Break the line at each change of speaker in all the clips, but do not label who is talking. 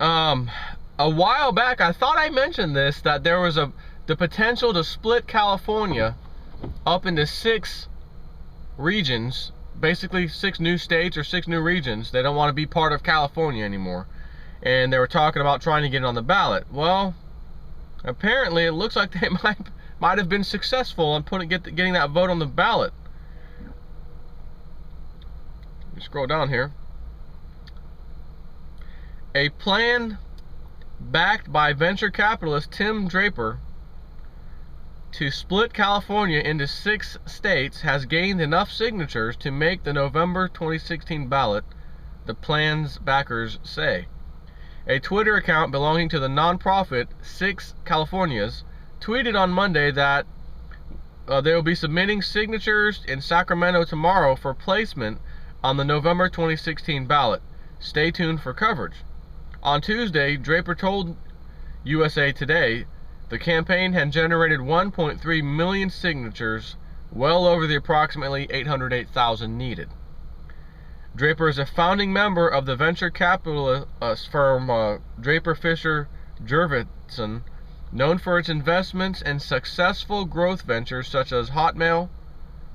A while back, I thought I mentioned this, that there was the potential to split California up into 6 regions, basically 6 new states or 6 new regions. They don't want to be part of California anymore, and they were talking about trying to get it on the ballot. Well, apparently it looks like they might have been successful in getting that vote on the ballot. Let me scroll down here. A plan backed by venture capitalist Tim Draper to split California into 6 states has gained enough signatures to make the November 2016 ballot, the plan's backers say. A Twitter account belonging to the nonprofit 6 Californias tweeted on Monday that they will be submitting signatures in Sacramento tomorrow for placement on the November 2016 ballot. Stay tuned for coverage. On Tuesday, Draper told USA Today the campaign had generated 1.3 million signatures, well over the approximately 808,000 needed. Draper is a founding member of the venture capitalist firm Draper Fisher Jurvetson, known for its investments in successful growth ventures such as Hotmail,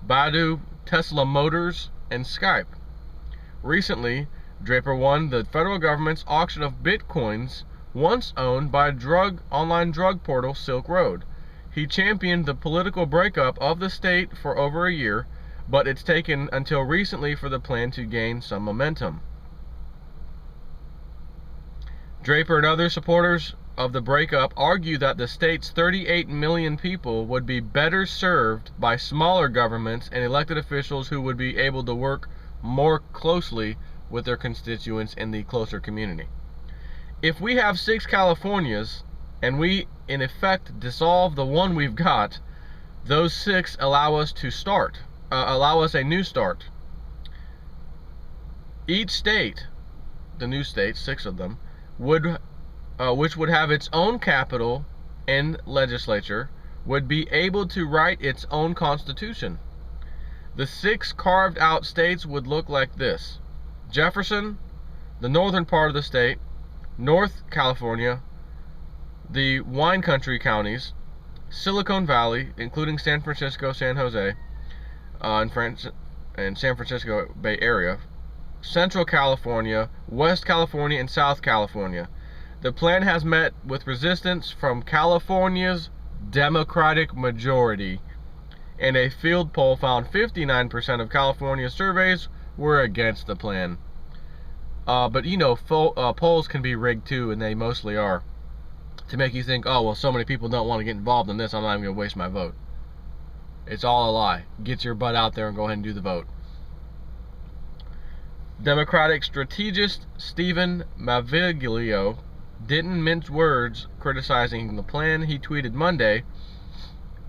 Badu, Tesla Motors, and Skype. Recently, Draper won the federal government's auction of bitcoins once owned by online drug portal Silk Road. He championed the political breakup of the state for over a year, but it's taken until recently for the plan to gain some momentum. Draper and other supporters of the breakup argue that the state's 38 million people would be better served by smaller governments and elected officials who would be able to work more closely with their constituents in the closer community. If we have 6 Californias and we in effect dissolve the one we've got, those 6 allow us a new start. Each state, the new states, 6 of them, which would have its own capital and legislature, would be able to write its own constitution. The 6 carved out states would look like this: Jefferson, the northern part of the state, North California, the wine country counties, Silicon Valley, including San Francisco, San Jose, and San Francisco Bay Area, Central California, West California, and South California. The plan has met with resistance from California's Democratic majority, and a field poll found 59% of California's surveys were against the plan. But you know, polls can be rigged too, and they mostly are, to make you think, oh, well, so many people don't want to get involved in this, I'm not even going to waste my vote. It's all a lie. Get your butt out there and go ahead and do the vote. Democratic strategist Stephen Maviglio didn't mince words criticizing the plan. He tweeted Monday,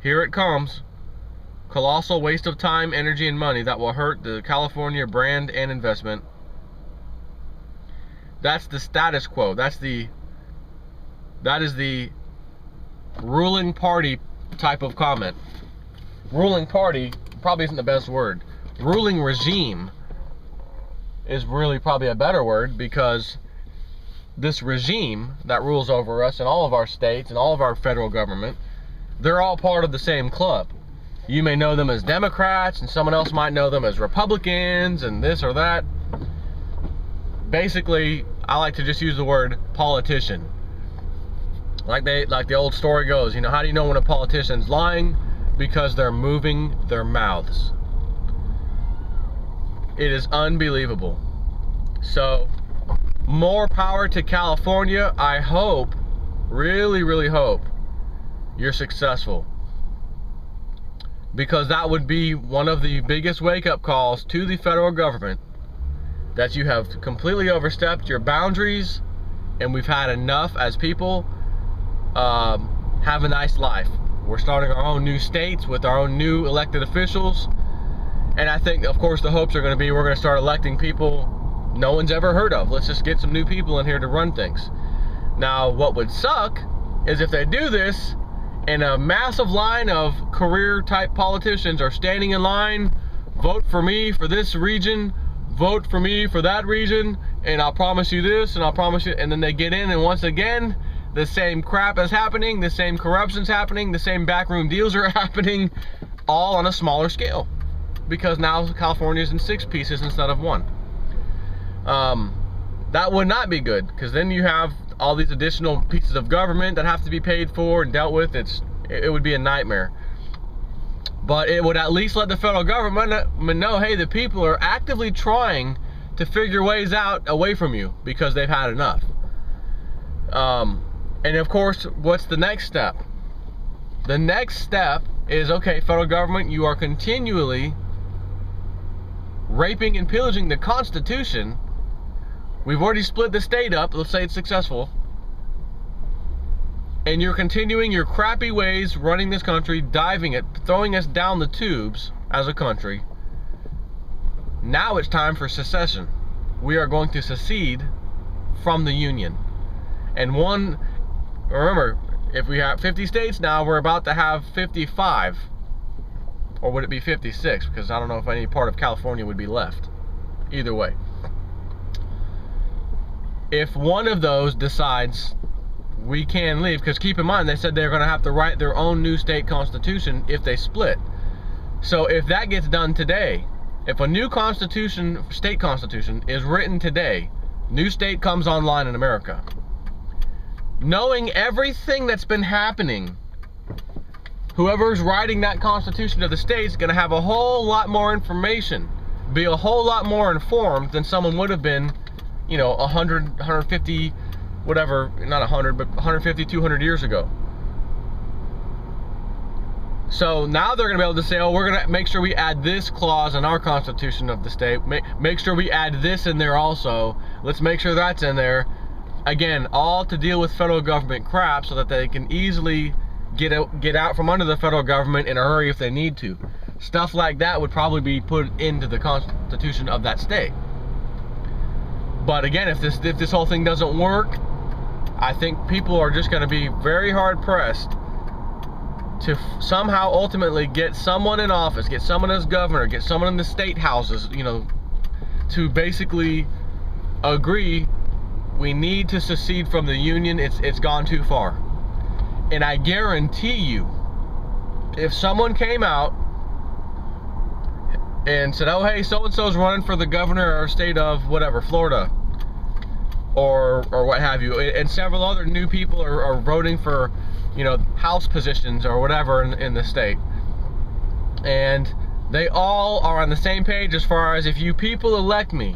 "Here it comes. Colossal waste of time, energy, and money that will hurt the California brand and investment." That's the status quo. That is the ruling party type of comment. Ruling party probably isn't the best word. Ruling regime is really probably a better word, because this regime that rules over us in all of our states and all of our federal government, they're all part of the same club. You may know them as Democrats, and someone else might know them as Republicans and this or that. Basically, I like to just use the word politician. Like the old story goes, you know, how do you know when a politician's lying? Because they're moving their mouths. It is unbelievable. So, more power to California. I hope, really, really hope, you're successful, because that would be one of the biggest wake-up calls to the federal government, that you have completely overstepped your boundaries, and we've had enough as people. Have a nice life. We're starting our own new states with our own new elected officials, and I think, of course, the hopes are going to be we're going to start electing people no one's ever heard of. Let's just get some new people in here to run things. Now, what would suck is if they do this and a massive line of career-type politicians are standing in line, vote for me for this region, vote for me for that region, and I'll promise you this, and I'll promise you, and then they get in, and once again, the same crap is happening, the same corruption's happening, the same backroom deals are happening, all on a smaller scale. Because now California's in 6 pieces instead of 1. That would not be good, because then you have all these additional pieces of government that have to be paid for and dealt with. It would be a nightmare. But it would at least let the federal government know, hey, the people are actively trying to figure ways out away from you because they've had enough. And of course, what's the next step? The next step is, okay, federal government, you are continually raping and pillaging the Constitution. We've already split the state up, let's say it's successful, and you're continuing your crappy ways running this country, diving it, throwing us down the tubes as a country. Now it's time for secession. We are going to secede from the Union. And remember, if we have 50 states now, we're about to have 55. Or would it be 56? Because I don't know if any part of California would be left. Either way. If one of those decides we can leave, because keep in mind, they said they're going to have to write their own new state constitution if they split. So if that gets done today, if a new constitution, state constitution, is written today, new state comes online in America. Knowing everything that's been happening, whoever's writing that constitution of the state is going to have a whole lot more information, be a whole lot more informed than someone would have been, you know, 100, 150, whatever, not 100, but 150, 200 years ago. So now they're going to be able to say, oh, we're going to make sure we add this clause in our constitution of the state. Make sure we add this in there also. Let's make sure that's in there. Again, all to deal with federal government crap so that they can easily get out from under the federal government in a hurry if they need to. Stuff like that would probably be put into the constitution of that state. But again, if this whole thing doesn't work, I think people are just going to be very hard pressed to somehow ultimately get someone in office, get someone as governor, get someone in the state houses, you know, to basically agree we need to secede from the Union. It's gone too far. And I guarantee you, if someone came out and said, oh, hey, so-and-so's running for the governor or state of whatever, Florida, or what have you, and several other new people are voting for, you know, house positions or whatever in the state, and they all are on the same page as far as, if you people elect me,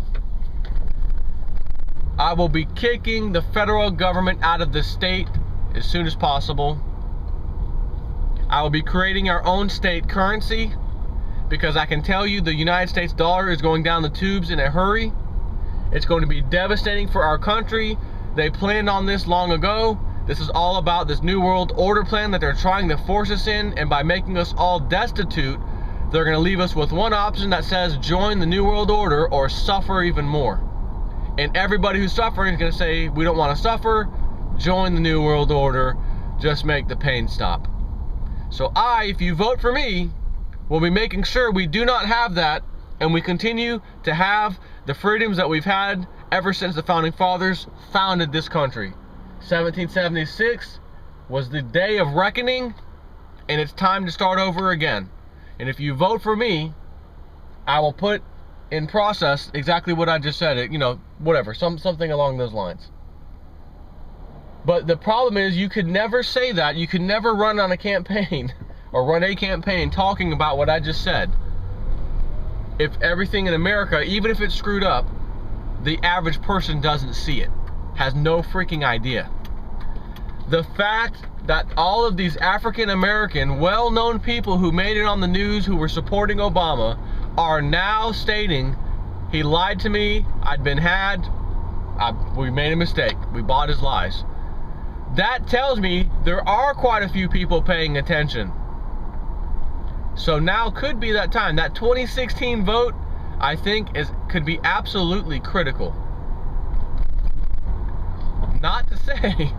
I will be kicking the federal government out of the state as soon as possible. I will be creating our own state currency, because I can tell you the United States dollar is going down the tubes in a hurry. It's going to be devastating for our country. They planned on this long ago. This is all about this New World Order plan that they're trying to force us in, and by making us all destitute, they're going to leave us with one option that says join the New World Order or suffer even more. And everybody who's suffering is going to say, we don't want to suffer, join the New World Order, just make the pain stop. So if you vote for me, will be making sure we do not have that, and we continue to have the freedoms that we've had ever since the Founding Fathers founded this country. 1776 was the day of reckoning, and it's time to start over again. And if you vote for me, I will put in process exactly what I just said, you know, whatever, something along those lines. But the problem is, you could never say that. You could never run on a campaign or run a campaign talking about what I just said if everything in America, even if it's screwed up, the average person doesn't see it, has no freaking idea. The fact that all of these African American well-known people who made it on the news, who were supporting Obama, are now stating, he lied to me, I'd been had, we made a mistake, we bought his lies. That tells me there are quite a few people paying attention. So now could be that time. That 2016 vote, I think, could be absolutely critical. Not to say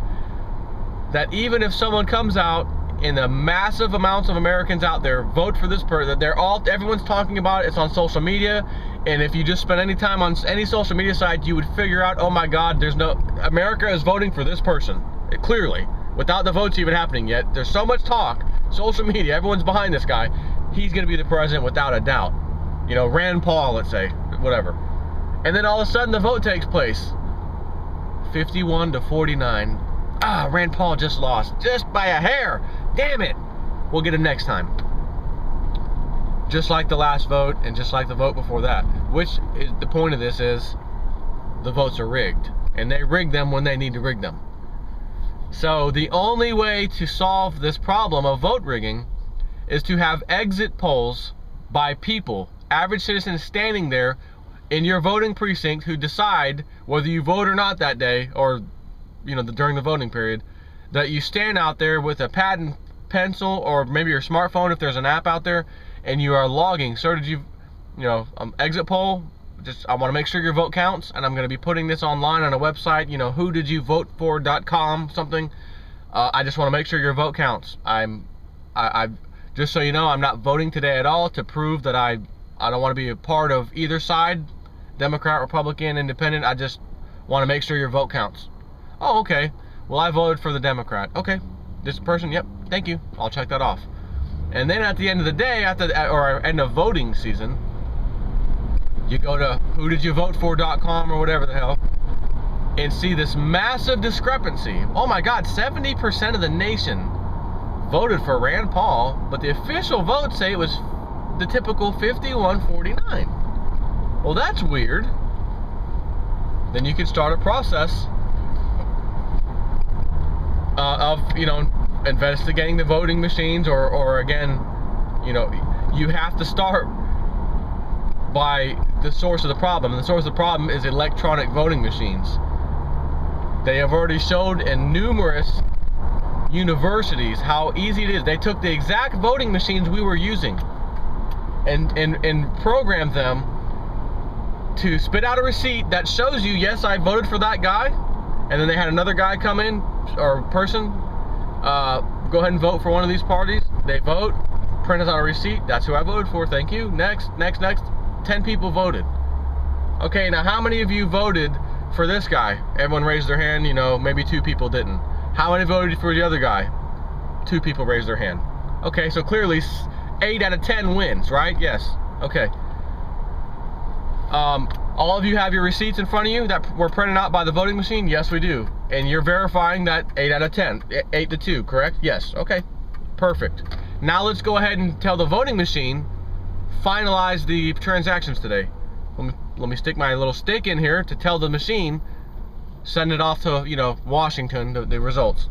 that even if someone comes out in the massive amounts of Americans out there vote for this person, everyone's talking about it, it's on social media, And if you just spend any time on any social media site, you would figure out, oh my God, America is voting for this person. Clearly, without the votes even happening yet. There's so much talk, social media, everyone's behind this guy. He's going to be the president without a doubt. You know, Rand Paul, let's say, whatever. And then all of a sudden the vote takes place. 51 to 49. Ah, Rand Paul just lost, just by a hair. Damn it. We'll get him next time. Just like the last vote and just like the vote before that. Which is the point of this is the votes are rigged. And they rig them when they need to rig them. So the only way to solve this problem of vote rigging is to have exit polls by people, average citizens standing there in your voting precinct who decide whether you vote or not that day, or you know, during the voting period, that you stand out there with a pad and pencil, or maybe your smartphone if there's an app out there, and you are logging. Sir, did you exit poll? I want to make sure your vote counts, and I'm going to be putting this online on a website, you know, whodidyovotefor.com, something. I just want to make sure your vote counts. I just so you know, I'm not voting today at all to prove that I don't want to be a part of either side, Democrat, Republican, Independent. I just want to make sure your vote counts. Oh, okay. Well, I voted for the Democrat. Okay. This person, yep, thank you. I'll check that off. And then at the end of the day, or end of voting season, you go to whodidyovotefor.com or whatever the hell, and see this massive discrepancy. Oh my God, 70% of the nation voted for Rand Paul, but the official votes say it was the typical 51-49. Well, that's weird. Then you could start a process of, you know, investigating the voting machines, or again, you know, you have to start by the source of the problem. And the source of the problem is electronic voting machines. They have already showed in numerous universities how easy it is. They took the exact voting machines we were using and programmed them to spit out a receipt that shows you, yes, I voted for that guy. And then they had another guy come in, or person, go ahead and vote for one of these parties. They vote, print us out a receipt. That's who I voted for. Thank you. Next. 10 people voted. Okay, now how many of you voted for this guy? Everyone raised their hand. You know, maybe 2 people didn't. How many voted for the other guy? 2 people raised their hand. Okay, so clearly 8 out of 10 wins, right? Yes. Okay. All of you have your receipts in front of you that were printed out by the voting machine? Yes, we do. And you're verifying that 8 out of 10, 8 to 2, correct? Yes. Okay. Perfect. Now let's go ahead and tell the voting machine, finalize the transactions today. Let me stick my little stick in here to tell the machine, send it off to, you know, Washington, the results,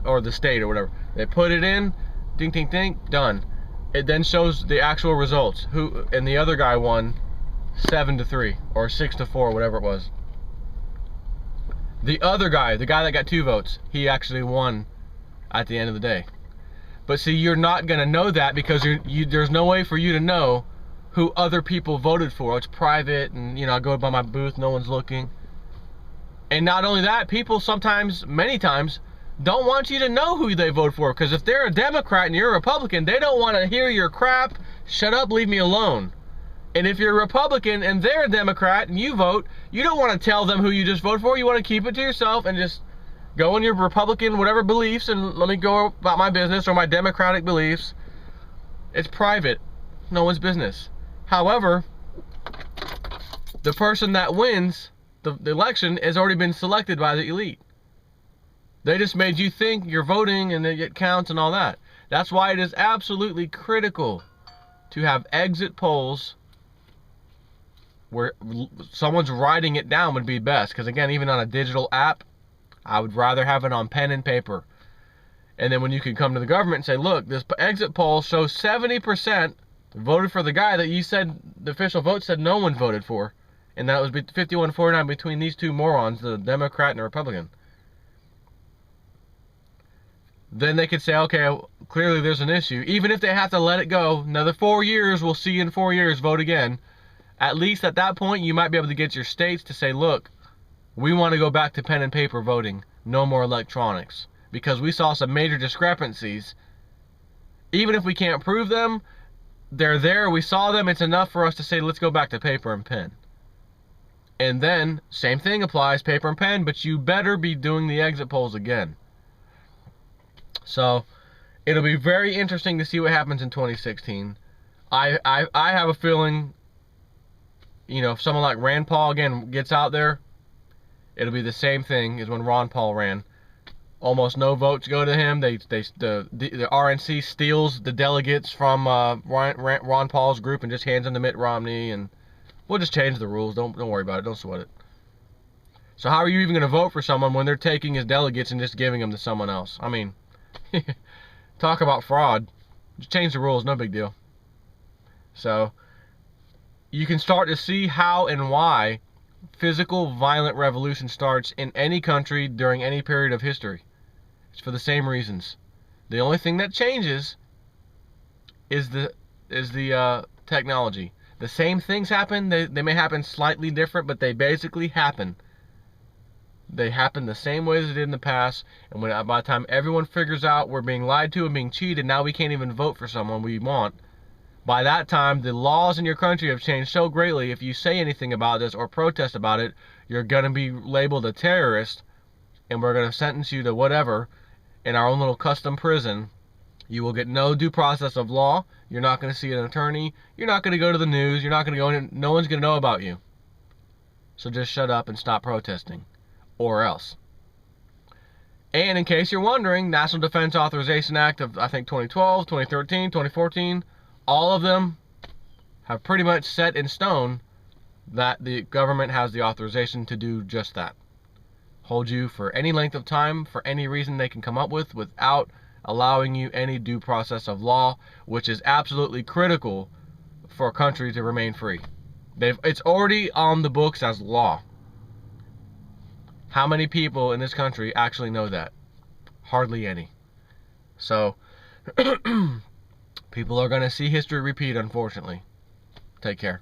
or the state or whatever. They put it in, ding, ding, ding, done. It then shows the actual results. And the other guy won 7-3 or 6-4, whatever it was. The other guy, the guy that got 2 votes, he actually won at the end of the day. But see, you're not going to know that because there's no way for you to know who other people voted for. It's private, and, you know, I go by my booth, no one's looking. And not only that, people sometimes, many times, don't want you to know who they vote for, because if they're a Democrat and you're a Republican, they don't want to hear your crap. Shut up, leave me alone. And if you're a Republican and they're a Democrat and you vote, you don't want to tell them who you just voted for. You want to keep it to yourself and just go in your Republican whatever beliefs and let me go about my business, or my Democratic beliefs. It's private. No one's business. However, the person that wins the election has already been selected by the elite. They just made you think you're voting and it counts and all that. That's why it is absolutely critical to have exit polls where someone's writing it down would be best. Because again, even on a digital app, I would rather have it on pen and paper. And then when you can come to the government and say, look, this exit poll shows 70% voted for the guy that you said the official vote said no one voted for. And that was 51-49 between these 2 morons, the Democrat and the Republican. Then they could say, okay, clearly there's an issue. Even if they have to let it go, another 4 years, we'll see you in 4 years, vote again. At least at that point, you might be able to get your states to say, look, we want to go back to pen and paper voting. No more electronics. Because we saw some major discrepancies. Even if we can't prove them, they're there, we saw them, it's enough for us to say, let's go back to paper and pen. And then, same thing applies, paper and pen, but you better be doing the exit polls again. So, it'll be very interesting to see what happens in 2016. I have a feeling, you know, if someone like Rand Paul, again, gets out there, it'll be the same thing as when Ron Paul ran. Almost no votes go to him. The RNC steals the delegates from Ron Paul's group and just hands them to Mitt Romney, and we'll just change the rules. Don't worry about it. Don't sweat it. So how are you even going to vote for someone when they're taking his delegates and just giving them to someone else? I mean, talk about fraud. Just change the rules. No big deal. So you can start to see how and why physical violent revolution starts in any country during any period of history. It's for the same reasons. The only thing that changes is the technology. The same things happen. They may happen slightly different, but they basically happen. They happen the same way as they did in the past. And by the time everyone figures out we're being lied to and being cheated, now we can't even vote for someone we want. By that time, the laws in your country have changed so greatly, if you say anything about this or protest about it, you're going to be labeled a terrorist, and we're going to sentence you to whatever in our own little custom prison. You will get no due process of law. You're not going to see an attorney. You're not going to go to the news. You're not going to go in. No one's going to know about you. So just shut up and stop protesting, or else. And in case you're wondering, National Defense Authorization Act of, I think, 2012, 2013, 2014, all of them have pretty much set in stone that the government has the authorization to do just that. Hold you for any length of time, for any reason they can come up with, without allowing you any due process of law, which is absolutely critical for a country to remain free. It's already on the books as law. How many people in this country actually know that? Hardly any. So, people are going to see history repeat, unfortunately. Take care.